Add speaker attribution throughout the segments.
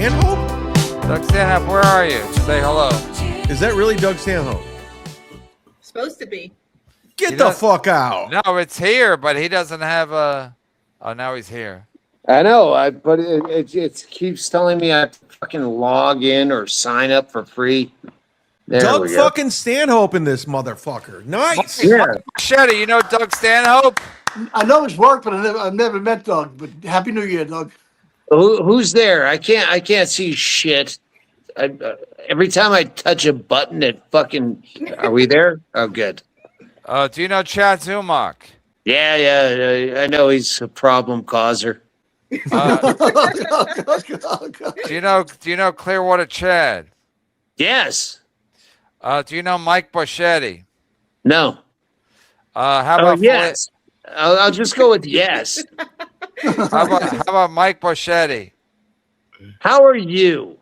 Speaker 1: Stanhope?
Speaker 2: Doug Stanhope, where are you? Say hello.
Speaker 1: Is that really Doug Stanhope?
Speaker 3: Supposed to be.
Speaker 1: Get the fuck out.
Speaker 2: No, it's here, but he doesn't have a... Oh, now he's here.
Speaker 4: I know, but it keeps telling me I have to fucking log in or sign up for free. There
Speaker 1: Doug fucking Stanhope in this motherfucker. Nice.
Speaker 4: Yeah.
Speaker 2: Shetty, you know Doug Stanhope?
Speaker 5: I know his work, but I've never met Doug. But Happy New Year, Doug.
Speaker 4: Who's there? I can't see shit. Every time I touch a button, it fucking. Are we there? Oh, good.
Speaker 2: Do you know Chad Zumach?
Speaker 4: Yeah. I know he's a problem causer.
Speaker 2: Do you know Clearwater Chad?
Speaker 4: Yes.
Speaker 2: Do you know Mike Boschetti?
Speaker 4: No.
Speaker 2: How about
Speaker 4: yes? I'll just go with yes.
Speaker 2: How about Mike Boschetti?
Speaker 4: How are you?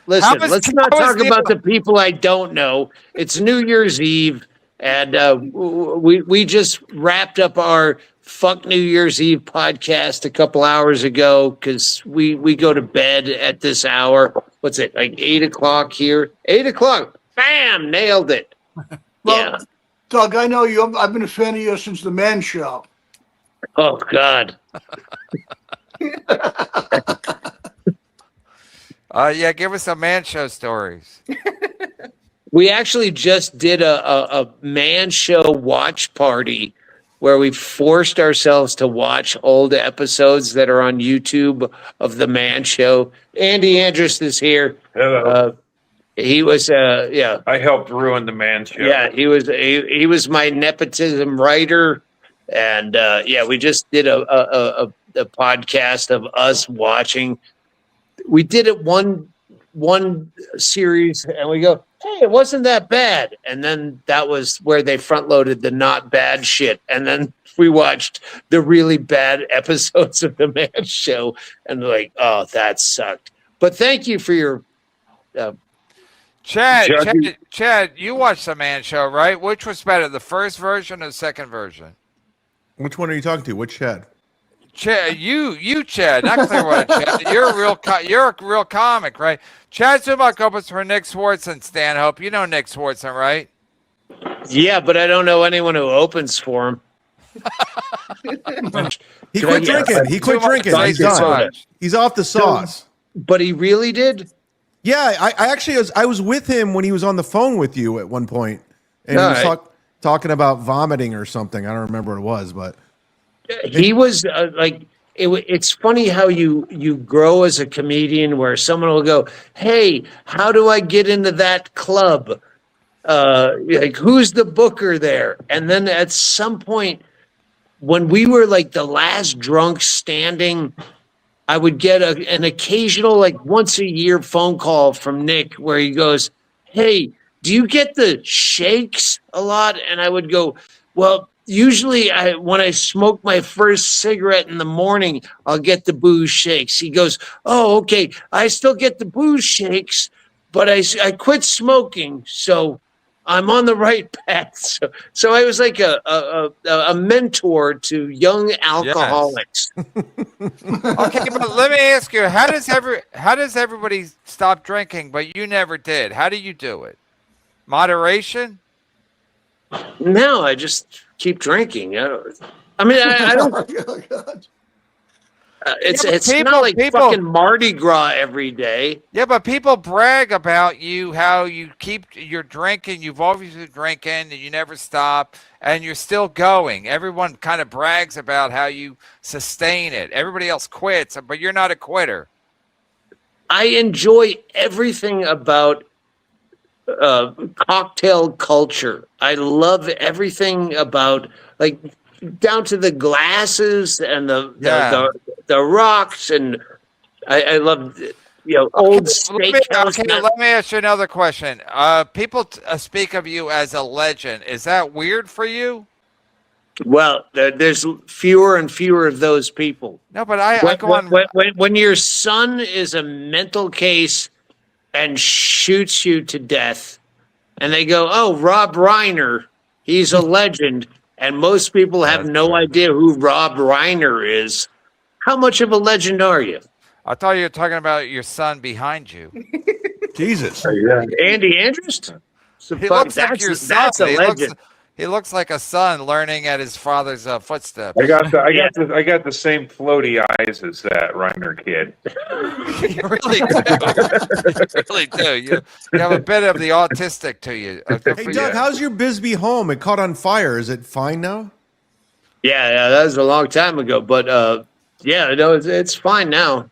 Speaker 4: Listen, let's not talk about
Speaker 2: the
Speaker 4: the people I don't know. It's New Year's Eve, and we just wrapped up our Fuck New Year's Eve podcast a couple hours ago because we go to bed at this hour. What's it, like 8 o'clock here? 8 o'clock. Bam! Nailed it.
Speaker 5: Well, Doug, I know you. I've been a fan of yours since the Man Show.
Speaker 4: Oh, God.
Speaker 2: Yeah, give us some Man Show stories.
Speaker 4: We actually just did a Man Show watch party where we forced ourselves to watch old episodes that are on YouTube of the Man Show. Andy Andrus is here.
Speaker 6: Hello.
Speaker 4: He was, yeah.
Speaker 6: I helped ruin the Man Show.
Speaker 4: Yeah, he was my nepotism writer, and yeah, we just did a podcast of us watching. We did it one series, and we go, hey, it wasn't that bad. And then that was where they front loaded the not bad shit. And then we watched the really bad episodes of the Man Show, and like, oh, that sucked. But thank you for your.
Speaker 2: Chad, you watched the Man Show, right? Which was better, the first version or the second version?
Speaker 1: Which one are you talking to? Which Chad?
Speaker 2: Chad, you Chad, not Clearwater Chad. You're a real comic, right? Chad Zumach opens for Nick Swartzen, Stanhope. You know Nick Swartzen, right?
Speaker 4: Yeah, but I don't know anyone who opens for him.
Speaker 1: He quit drinking. He quit drinking. He's done. He's off the sauce.
Speaker 4: But he really did?
Speaker 1: Yeah, I actually was with him when he was on the phone with you at one point, and he was talking about vomiting or something. I don't remember what it was, but
Speaker 4: he was like, it's funny how you grow as a comedian where someone will go, hey, how do I get into that club? Like, who's the booker there? And then at some point, when we were like the last drunk standing, I would get an occasional, like once a year phone call from Nick where he goes, hey, do you get the shakes a lot? And I would go, well, usually when I smoke my first cigarette in the morning, I'll get the booze shakes. He goes, oh, okay, I still get the booze shakes, but I quit smoking, so I'm on the right path. So I was like a mentor to young alcoholics.
Speaker 2: Yes. Okay, but let me ask you, how does everybody stop drinking, but you never did? How do you do it? Moderation?
Speaker 4: No, I just keep drinking. I don't.
Speaker 5: Oh, God.
Speaker 4: It's not like fucking Mardi Gras every day.
Speaker 2: Yeah, but people brag about you, how you keep your drinking. You've always been drinking, and you never stop, and you're still going. Everyone kind of brags about how you sustain it. Everybody else quits, but you're not a quitter.
Speaker 4: I enjoy everything about cocktail culture. I love everything about, like, down to the glasses and the rocks, and I love old steakhouse.
Speaker 2: Let me ask you another question. People speak of you as a legend. Is that weird for you?
Speaker 4: Well, there's fewer and fewer of those people.
Speaker 2: No, but I go on.
Speaker 4: When your son is a mental case and shoots you to death, and they go, "Oh, Rob Reiner, he's a legend," and most people have no idea who Rob Reiner is. How much of a legend are you?
Speaker 2: I thought you were talking about your son behind you.
Speaker 1: Jesus.
Speaker 6: Yeah.
Speaker 4: Andy Andrews? So
Speaker 2: He
Speaker 4: fuck,
Speaker 2: looks like your son.
Speaker 4: that's a legend.
Speaker 2: He looks like a son learning at his father's footsteps.
Speaker 6: I got the same floaty eyes as that Reiner kid.
Speaker 2: You really do. You really do. You have a bit of the autistic to you. Good
Speaker 1: Hey,
Speaker 2: for
Speaker 1: Doug,
Speaker 2: you.
Speaker 1: how's your Bisbee home? It caught on fire. Is it fine now?
Speaker 4: Yeah, that was a long time ago. But yeah, no, it's fine now.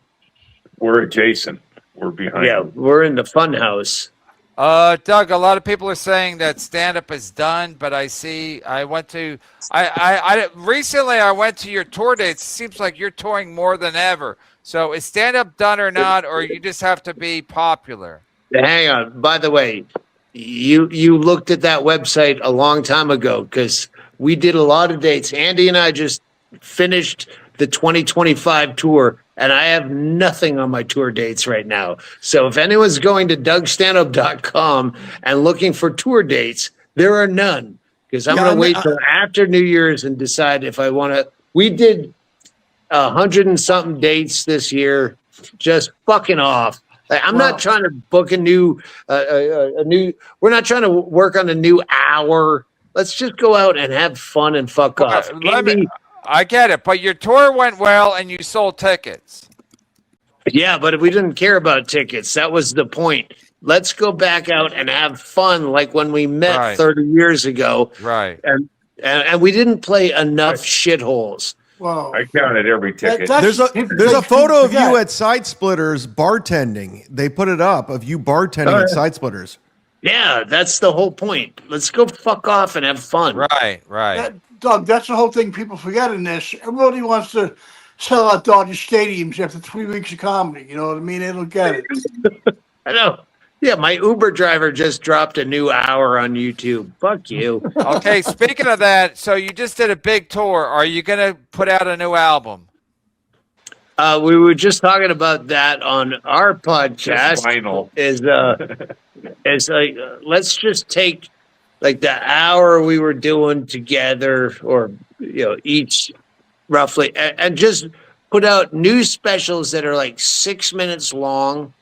Speaker 6: We're adjacent. We're behind.
Speaker 4: Yeah, we're in the fun house.
Speaker 2: Doug, a lot of people are saying that stand-up is done, but recently I went to your tour dates. It seems like you're touring more than ever. So is stand-up done or not, or you just have to be popular?
Speaker 4: Hang on. By the way, you looked at that website a long time ago because we did a lot of dates. Andy and I just finished the 2025 tour, and I have nothing on my tour dates right now. So if anyone's going to DougStanhope.com and looking for tour dates, there are none because I'm going to wait till after New Year's and decide if I want to. We did 100 and something dates this year, just fucking off. I'm not trying to book a new. We're not trying to work on a new hour. Let's just go out and have fun and fuck off.
Speaker 2: I get it, but your tour went well and you sold tickets.
Speaker 4: Yeah, but we didn't care about tickets. That was the point. Let's go back out and have fun like when we met 30 years ago.
Speaker 2: Right.
Speaker 4: And we didn't play enough shitholes.
Speaker 5: Wow.
Speaker 6: I counted every ticket.
Speaker 1: There's a photo of you at Side Splitters bartending. They put it up of you bartending at Side Splitters.
Speaker 4: Yeah, that's the whole point. Let's go fuck off and have fun.
Speaker 2: Right.
Speaker 5: Doug, that's the whole thing people forget in this. Everybody wants to sell out Dodger stadiums after 3 weeks of comedy. You know what I mean? They don't get it.
Speaker 4: I know. Yeah, my Uber driver just dropped a new hour on YouTube. Fuck you.
Speaker 2: Okay, speaking of that, so you just did a big tour. Are you going to put out a new album?
Speaker 4: We were just talking about that on our podcast.
Speaker 6: Vinyl.
Speaker 4: Is like let's just take like the hour we were doing together, or each roughly, and just put out new specials that are like 6 minutes long,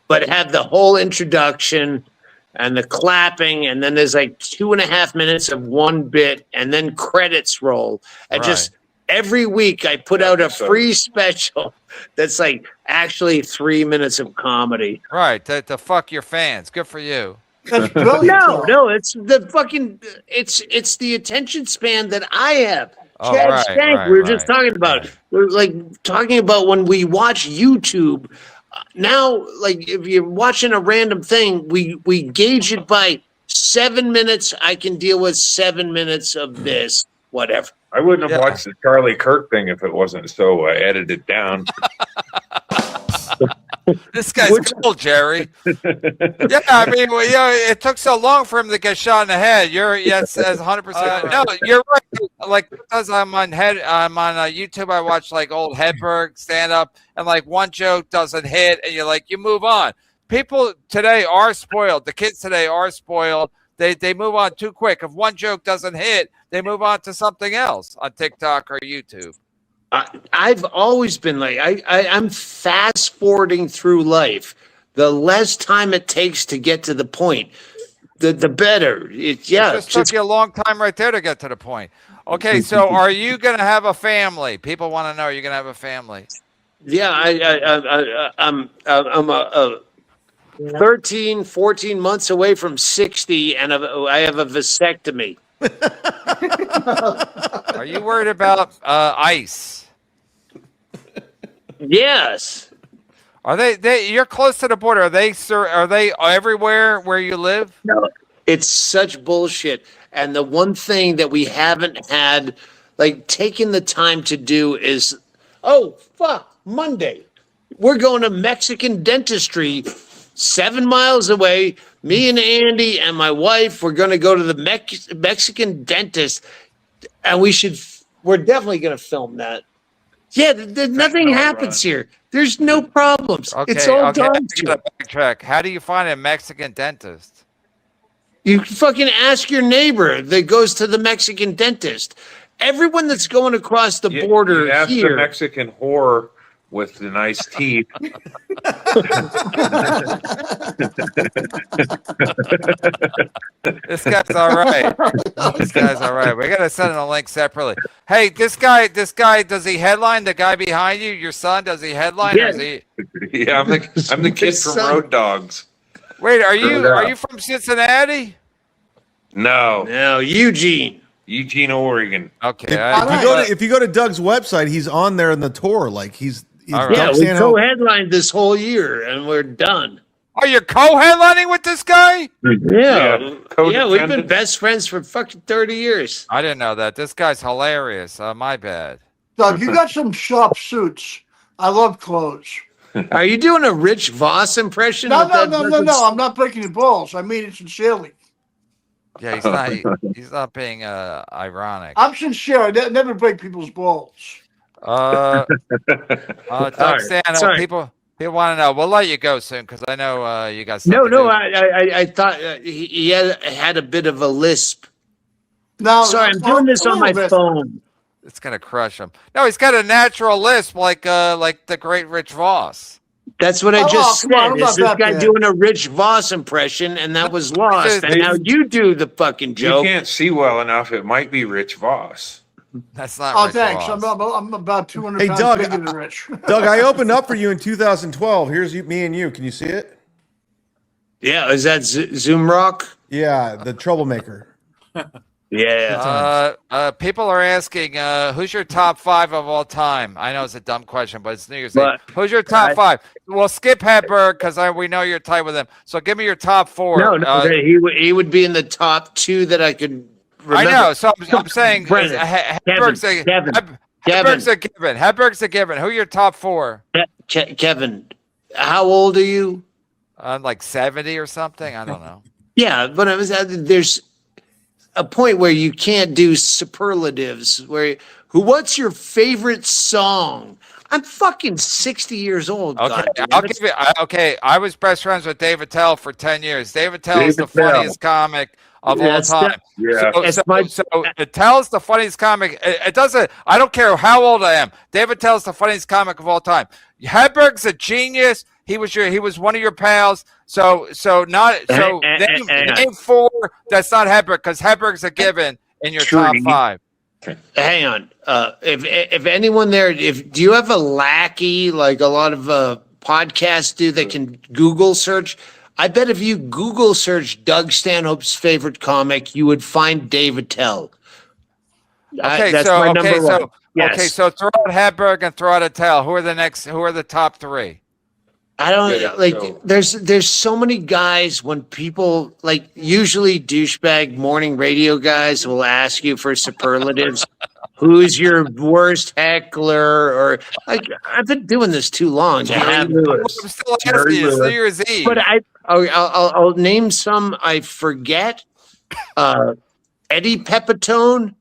Speaker 4: but have the whole introduction and the clapping, and then there's like 2.5 minutes of one bit, and then credits roll, and just every week I put out a free special that's like actually 3 minutes of comedy.
Speaker 2: Right, to fuck your fans. Good for you.
Speaker 5: That's brilliant.
Speaker 4: No, it's the fucking it's the attention span that I have.
Speaker 2: Oh,
Speaker 4: Chad
Speaker 2: right,
Speaker 4: Stank,
Speaker 2: right,
Speaker 4: we were
Speaker 2: right,
Speaker 4: just talking about. We're like talking about when we watch YouTube. Now, like if you're watching a random thing, we gauge it by 7 minutes. I can deal with 7 minutes of this, whatever.
Speaker 6: I wouldn't have watched the Charlie Kirk thing if it wasn't so edited down.
Speaker 2: This guy's cool, Jerry. Yeah, I mean, it took so long for him to get shot in the head. Yes, as 100%. No, you're right. Like because I'm on YouTube, I watch like old Hedberg stand up, and like one joke doesn't hit, and you move on. People today are spoiled. The kids today are spoiled. They move on too quick. If one joke doesn't hit, they move on to something else on TikTok or YouTube.
Speaker 4: I've always been like I'm fast forwarding through life. The less time it takes to get to the point, the better. It
Speaker 2: just took you a long time right there to get to the point. Okay, so are you going to have a family? People want to know, are you going to have a family?
Speaker 4: Yeah, I'm 13, 14 months away from 60, and I have a vasectomy.
Speaker 2: Are you worried about ICE?
Speaker 4: Yes.
Speaker 2: Are they? You're close to the border. Are they everywhere where you live?
Speaker 4: No, it's such bullshit. And the one thing that we haven't had, like, taken the time to do is, Monday. We're going to Mexican dentistry 7 miles away. Me and Andy and my wife, we're going to go to the Mexican dentist, and we're definitely going to film that. Yeah, nothing happens here. There's no problems.
Speaker 2: Okay,
Speaker 4: it's all done.
Speaker 2: Backtrack. How do you find a Mexican dentist?
Speaker 4: You fucking ask your neighbor that goes to the Mexican dentist. Everyone that's going across the border
Speaker 6: you ask
Speaker 4: here.
Speaker 6: the Mexican whore with the nice teeth.
Speaker 2: This guy's all right. This guy's all right. We gotta send him a link separately. Hey, this guy, does he headline? The guy behind you, your son, does he headline or is he?
Speaker 6: Yeah, I'm the kid from Road Dogs.
Speaker 2: Wait, are you from Cincinnati?
Speaker 6: No,
Speaker 4: No, Eugene.
Speaker 6: Eugene, Oregon.
Speaker 2: Okay.
Speaker 1: If you go to Doug's website, he's on there in the tour. Like he's
Speaker 2: All right.
Speaker 1: Doug
Speaker 4: Yeah, we
Speaker 1: Stanhope.
Speaker 4: co-headlined this whole year, and we're done.
Speaker 2: Are you co-headlining with this guy?
Speaker 4: Yeah, we've been
Speaker 6: Codependent.
Speaker 4: best friends for fucking 30 years.
Speaker 2: I didn't know that. This guy's hilarious. My bad.
Speaker 5: Doug, you got some sharp suits. I love clothes.
Speaker 4: Are you doing a Rich Voss impression?
Speaker 5: No,
Speaker 4: with that fucking-
Speaker 5: I'm not breaking your balls. I mean it sincerely.
Speaker 2: Yeah, he's not being ironic.
Speaker 5: I'm sincere. I never break people's balls.
Speaker 2: Doug
Speaker 4: right,
Speaker 2: Stanhope,
Speaker 4: sorry.
Speaker 2: people want to know. We'll let you go soon because I know you got stuff
Speaker 4: No,
Speaker 2: to do.
Speaker 4: I thought he had a bit of a lisp.
Speaker 5: No,
Speaker 4: Sorry, I'm doing this on my phone.
Speaker 2: It's gonna crush him. No, he's got a natural lisp like the great Rich Voss.
Speaker 4: That's what I just
Speaker 5: come on,
Speaker 4: said.
Speaker 5: I'm
Speaker 4: Is
Speaker 5: not
Speaker 4: this
Speaker 5: that
Speaker 4: guy
Speaker 5: bad.
Speaker 4: doing a Rich Voss impression, and that was lost. And now you do the fucking
Speaker 6: You
Speaker 4: joke.
Speaker 6: can't see well enough. It might be Rich Voss.
Speaker 2: That's not.
Speaker 5: Oh,
Speaker 2: Rich
Speaker 5: thanks.
Speaker 2: Voss.
Speaker 5: I'm about 200
Speaker 1: Hey,
Speaker 5: pounds
Speaker 1: Doug,
Speaker 5: bigger than Rich.
Speaker 1: Doug, I opened up for you in 2012. Here's me and you. Can you see it?
Speaker 4: Yeah, is that Zoom Rock?
Speaker 1: Yeah, the troublemaker.
Speaker 4: Yeah.
Speaker 2: People are asking, who's your top 5 of all time? I know it's a dumb question, but it's New Year's Eve.
Speaker 4: But
Speaker 2: Who's your top 5? Well, skip Hedberg because we know you're tight with him. So give me your top 4.
Speaker 4: No, he would be in the top 2 that I could remember.
Speaker 2: I know. So I'm saying
Speaker 4: Brennan,
Speaker 2: Hedberg's a given. Hedberg's a given. Who are your top 4?
Speaker 4: Kevin, how old are you?
Speaker 2: Like 70 or something. I don't know.
Speaker 4: Yeah, but there's a point where you can't do superlatives. What's your favorite song? I'm fucking 60 years old.
Speaker 2: Okay,
Speaker 4: goddamn
Speaker 2: I'll
Speaker 4: it.
Speaker 2: give you. Okay, I was best friends with David Tell for 10 years. David Tell is the funniest comic of all time.
Speaker 6: Yeah.
Speaker 2: So it tells the funniest comic. It doesn't. I don't care how old I am. David Tell's the funniest comic of all time. Hedberg's a genius. He was one of your pals. Name 4 that's not Hedberg because Hedberg's a given in your top 5.
Speaker 4: Hang on. If anyone there, do you have a lackey like a lot of podcasts do that can Google search? I bet if you Google search Doug Stanhope's favorite comic, you would find David Tell. That's my number one. Yes.
Speaker 2: Okay, so throw out Hedberg and throw out a Tell. Who are the top 3?
Speaker 4: I don't like. There's so many guys when people like usually douchebag morning radio guys will ask you for superlatives. Who's your worst heckler? Or like I've been doing this too long.
Speaker 2: I'm still asking you. It's New Year's Eve.
Speaker 4: But I'll name some I forget. Eddie Pepitone,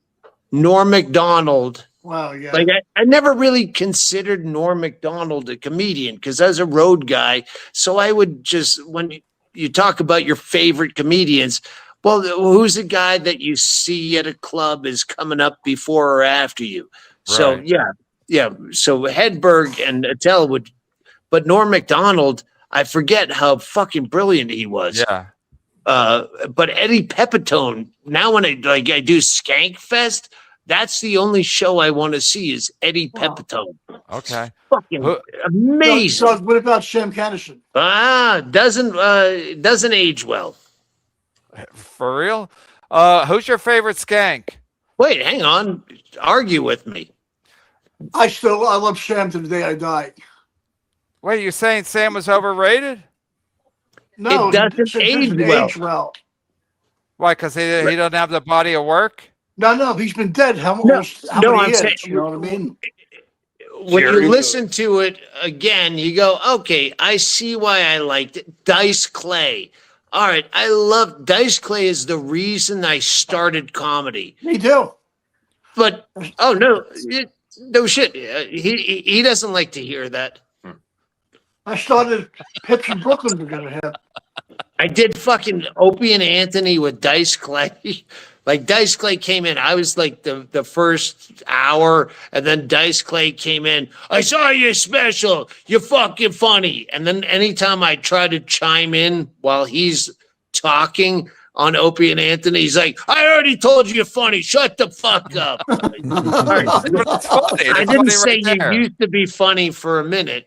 Speaker 4: Norm Macdonald.
Speaker 5: Wow, yeah.
Speaker 4: Like I never really considered Norm Macdonald a comedian because I was a road guy. So I would just when you talk about your favorite comedians, well, who's the guy that you see at a club is coming up before or after you?
Speaker 2: Right.
Speaker 4: So yeah. So Hedberg and Attell would, but Norm Macdonald, I forget how fucking brilliant he was.
Speaker 2: Yeah.
Speaker 4: But Eddie Pepitone, now when I do Skankfest. That's the only show I want to see is Eddie Pepitone.
Speaker 2: Okay.
Speaker 4: Fucking amazing.
Speaker 5: So what about Sam Kinison?
Speaker 4: Doesn't age well.
Speaker 2: For real? Who's your favorite skank?
Speaker 4: Wait, hang on. Argue with me.
Speaker 5: I love Sam to the day I die.
Speaker 2: Wait, you're saying Sam was overrated?
Speaker 5: No,
Speaker 4: It doesn't age well.
Speaker 2: Why? Because he doesn't have the body of work?
Speaker 5: No, he's been dead. How
Speaker 4: No,
Speaker 5: many
Speaker 4: I'm
Speaker 5: years?
Speaker 4: saying-
Speaker 5: You know what I mean?
Speaker 4: When
Speaker 6: Jerry
Speaker 4: you listen to it again, you go, okay, I see why I liked it. Dice Clay. All right, I love Dice Clay is the reason I started comedy.
Speaker 5: Me too.
Speaker 4: But oh no, no shit. He doesn't like to hear that.
Speaker 5: I started Pips in Brooklyn because of him.
Speaker 4: I did fucking Opie and Anthony with Dice Clay. Like Dice Clay came in. I was like the first hour, and then Dice Clay came in. I saw your special. You're fucking funny. And then anytime I try to chime in while he's talking on Opie and Anthony, he's like, I already told you you're funny. Shut the fuck up.
Speaker 2: But it's funny.
Speaker 4: I
Speaker 2: It's
Speaker 4: didn't
Speaker 2: funny
Speaker 4: say
Speaker 2: right there.
Speaker 4: you used to be funny for a minute.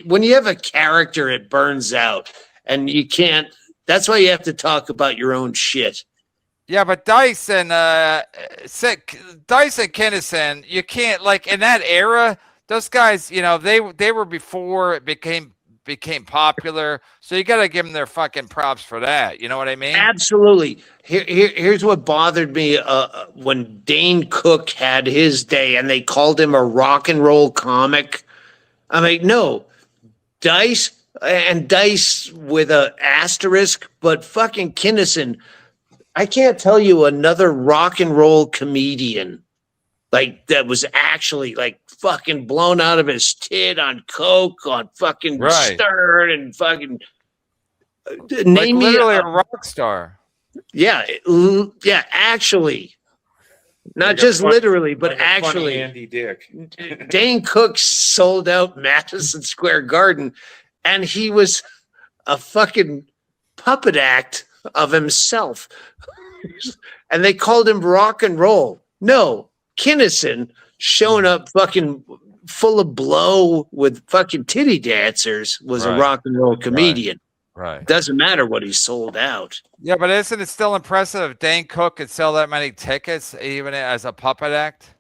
Speaker 4: When you have a character, it burns out, and you can't. That's why you have to talk about your own shit.
Speaker 2: Yeah, but Dice and Kinnison, you can't, like, in that era. Those guys, you know, they were before it became popular. So you got to give them their fucking props for that. You know what I mean?
Speaker 4: Absolutely. Here's what bothered me when Dane Cook had his day, and they called him a rock and roll comic. I'm like, no, Dice with a asterisk, but fucking Kinnison. I can't tell you another rock and roll comedian like that was actually like fucking blown out of his tit on coke, on fucking Stern, and fucking name me
Speaker 2: literally a rock star.
Speaker 4: Yeah, actually. Not
Speaker 6: Like
Speaker 4: just
Speaker 6: funny,
Speaker 4: literally, but
Speaker 6: like a funny
Speaker 4: actually.
Speaker 6: Andy Dick.
Speaker 4: Dane Cook sold out Madison Square Garden, and he was a fucking puppet act of himself. And they called him rock and roll. No, Kinnison showing up fucking full of blow with fucking titty dancers was a rock and roll comedian.
Speaker 2: Right.
Speaker 4: Doesn't matter what he sold out.
Speaker 2: Yeah, but isn't it still impressive if Dane Cook could sell that many tickets even as a puppet act?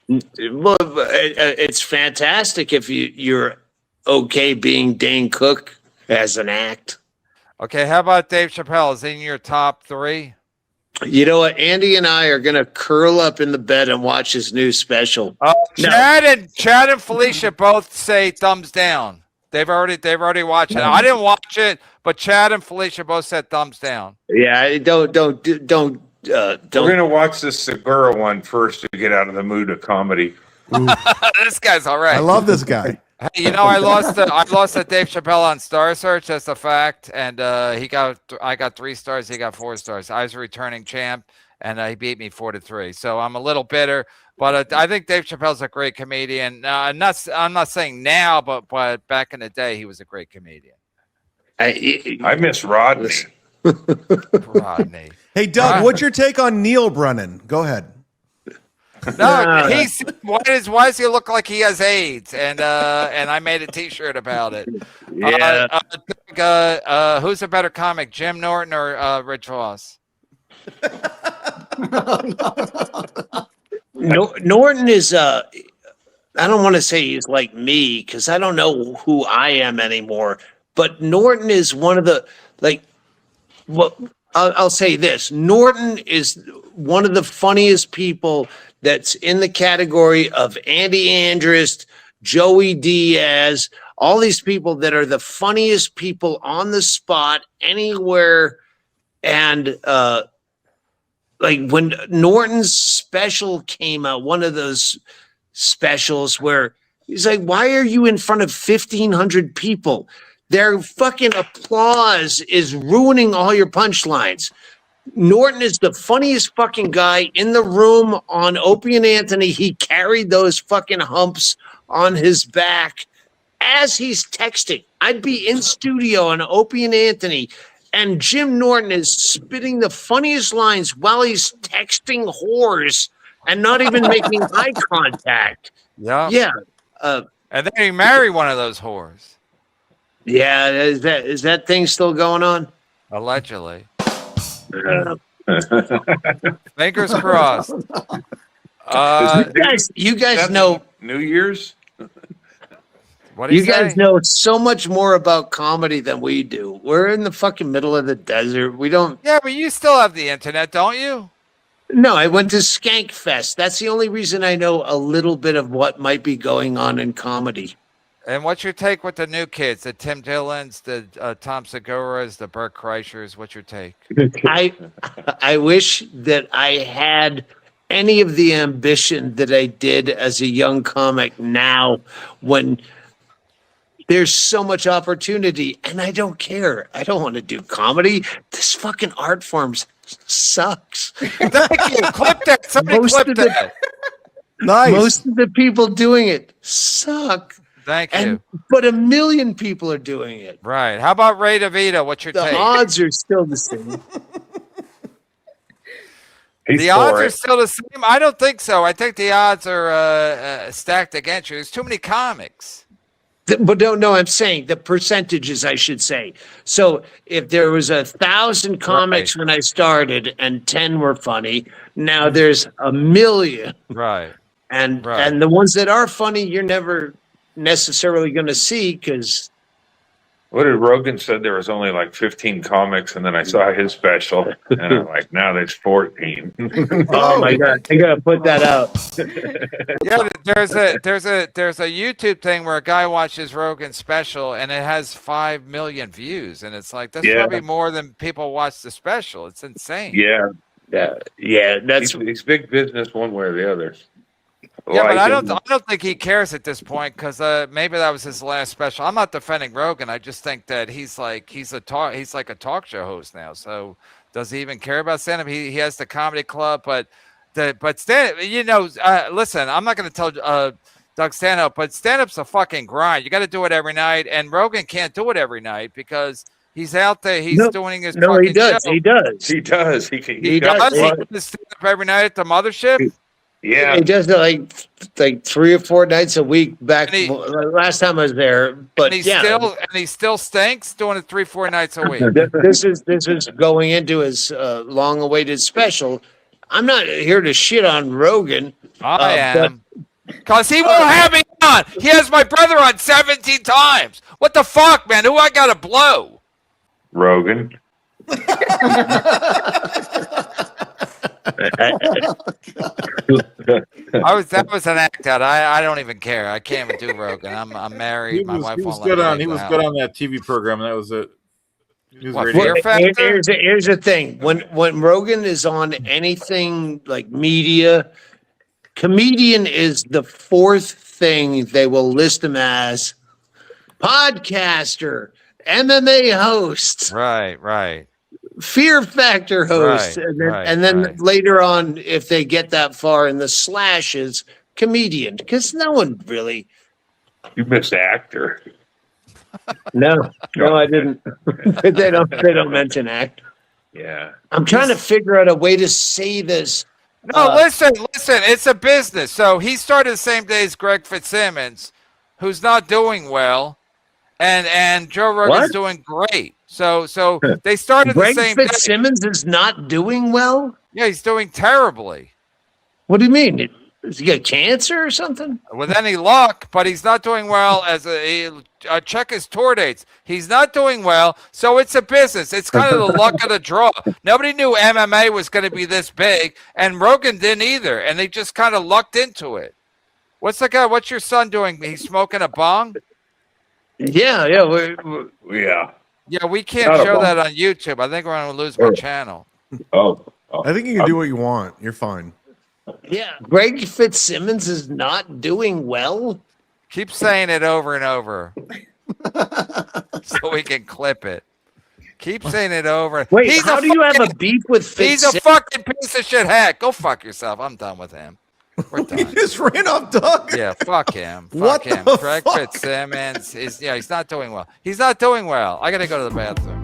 Speaker 4: Well, it's fantastic if you're okay being Dane Cook as an act.
Speaker 2: Okay, how about Dave Chappelle? Is he in your top 3?
Speaker 4: You know what? Andy and I are gonna curl up in the bed and watch his new special.
Speaker 2: Chad and Felicia both say thumbs down. They've already watched it. I didn't watch it, but Chad and Felicia both said thumbs down.
Speaker 4: Yeah, don't.
Speaker 6: We're gonna watch the Segura one first to get out of the mood of comedy.
Speaker 2: This guy's all right.
Speaker 1: I love this guy.
Speaker 2: Hey, you know, I lost to Dave Chappelle on Star Search. That's a fact. And I got 3 stars. He got 4 stars. I was a returning champ, and he beat me 4-3. So I'm a little bitter. But I think Dave Chappelle's a great comedian. I'm not saying now, but back in the day, he was a great comedian.
Speaker 6: I miss Rodney.
Speaker 2: Rodney.
Speaker 1: Hey, Doug, what's your take on Neil Brennan? Go ahead.
Speaker 2: No, why does he look like he has AIDS? And I made a T-shirt about it.
Speaker 4: Yeah.
Speaker 2: Who's a better comic, Jim Norton or Rich Voss?
Speaker 4: Norton is I don't want to say he's like me because I don't know who I am anymore. But Norton is one of the I'll say this: Norton is one of the funniest people that's in the category of Andy Andrist, Joey Diaz, all these people that are the funniest people on the spot anywhere. And like when Norton's special came out, one of those specials where he's like, why are you in front of 1,500 people? Their fucking applause is ruining all your punchlines. Norton is the funniest fucking guy in the room on Opie and Anthony. He carried those fucking humps on his back as he's texting. I'd be in studio on Opie and Anthony, and Jim Norton is spitting the funniest lines while he's texting whores and not even making eye contact.
Speaker 2: Yeah.
Speaker 4: Yeah.
Speaker 2: And then he married one of those whores.
Speaker 4: Yeah. Is that thing still going on?
Speaker 2: Allegedly. Fingers crossed.
Speaker 4: You guys know
Speaker 6: New Year's.
Speaker 2: What do you
Speaker 4: guys
Speaker 2: say?
Speaker 4: know so much more about comedy than we do. We're in the fucking middle of the desert. We don't.
Speaker 2: Yeah, but you still have the internet, don't you?
Speaker 4: No, I went to Skank Fest. That's the only reason I know a little bit of what might be going on in comedy.
Speaker 2: And what's your take with the new kids, the Tim Dillons, the Tom Seguras, the Burt Kreischers? What's your take?
Speaker 4: I wish that I had any of the ambition that I did as a young comic now, when there's so much opportunity, and I don't care. I don't want to do comedy. This fucking art form's sucks.
Speaker 2: Thank you. Clip that. Somebody
Speaker 4: Most
Speaker 2: clip
Speaker 4: of the-
Speaker 2: that.
Speaker 1: Nice.
Speaker 4: Most of the people doing it suck.
Speaker 2: Thank you.
Speaker 4: But 1 million people are doing it.
Speaker 2: Right. How about Ray DeVito? What's your
Speaker 4: The
Speaker 2: take?
Speaker 4: odds are still the same.
Speaker 2: The odds are still the same. I don't think so. I think the odds are stacked against you. There's too many comics.
Speaker 4: But no, I'm saying the percentages, I should say. So if there was 1,000 comics when I started and 10 were funny, now there's 1 million.
Speaker 2: Right.
Speaker 4: And the ones that are funny, you're never necessarily going to see because.
Speaker 6: What did Rogan said? There was only like 15 comics, and then I saw his special, and I'm like, now there's 14.
Speaker 4: Oh my God! I gotta put that out.
Speaker 2: Yeah, there's a YouTube thing where a guy watches Rogan's special and it has 5 million views, and it's like that's probably more than people watch the special. It's insane.
Speaker 6: Yeah,
Speaker 4: That's
Speaker 6: he's big business one way or the other.
Speaker 2: Yeah, but I don't think he cares at this point because maybe that was his last special. I'm not defending Rogan. I just think that he's like a talk show host now. So does he even care about stand-up? He has the comedy club, but stand, listen, I'm not going to tell Doug Stanhope, but stand-up's a fucking grind. You got to do it every night, and Rogan can't do it every night because he's out there. He's doing his fucking
Speaker 4: he does.
Speaker 2: show.
Speaker 4: He does.
Speaker 6: He does. He
Speaker 2: does. He does stand-up every night at the mothership.
Speaker 6: Yeah,
Speaker 4: he does it like 3 or 4 nights a week. Last time I was there, but
Speaker 2: he still stinks doing it 3-4 nights a week.
Speaker 4: This is going into his long-awaited special. I'm not here to shit on Rogan.
Speaker 2: I am. Because he won't have me on. He has my brother on 17 times. What the fuck, man? Who I got to blow?
Speaker 6: Rogan.
Speaker 2: That was an act out. I don't even care. I can't even do Rogan. I'm married. My wife won't let me.
Speaker 7: He was good on that TV program. That was it.
Speaker 4: Here's the thing. When Rogan is on anything like media, comedian is the 4th thing they will list him as. Podcaster, MMA host.
Speaker 2: Right.
Speaker 4: Fear Factor host, and then later on, if they get that far in the slashes, comedian, because no one really.
Speaker 6: You missed actor.
Speaker 4: No, I didn't. they don't mention actor.
Speaker 6: Yeah,
Speaker 4: I'm trying to figure out a way to say this.
Speaker 2: No, listen. It's a business. So he started the same day as Greg Fitzsimmons, who's not doing well, and Joe Rogan's doing great. So they started
Speaker 4: Greg
Speaker 2: the same
Speaker 4: Fitzsimmons is not doing well?
Speaker 2: Yeah, he's doing terribly.
Speaker 4: What do you mean? Does he get cancer or something?
Speaker 2: With any luck, but he's not doing well check his tour dates. He's not doing well, so it's a business. It's kind of the luck of the draw. Nobody knew MMA was going to be this big, and Rogan didn't either, and they just kind of lucked into it. What's your son doing? He's smoking a bong?
Speaker 4: Yeah.
Speaker 2: Yeah, we can't show that on YouTube. I think we're going to lose my channel.
Speaker 1: I think you can do what you want. You're fine.
Speaker 4: Yeah, Greg Fitzsimmons is not doing well.
Speaker 2: Keep saying it over and over so we can clip it. Keep saying it over.
Speaker 4: Wait, how do you have a beef with Fitzsimmons?
Speaker 2: He's a fucking piece of shit hack. Go fuck yourself. I'm done with him. We're done.
Speaker 1: You just ran off Doug.
Speaker 2: Yeah, fuck him.
Speaker 1: What
Speaker 2: Fuck him.
Speaker 1: the
Speaker 2: Greg
Speaker 1: fuck?
Speaker 2: Fitzsimmons he's not doing well. He's not doing well. I gotta go to the bathroom.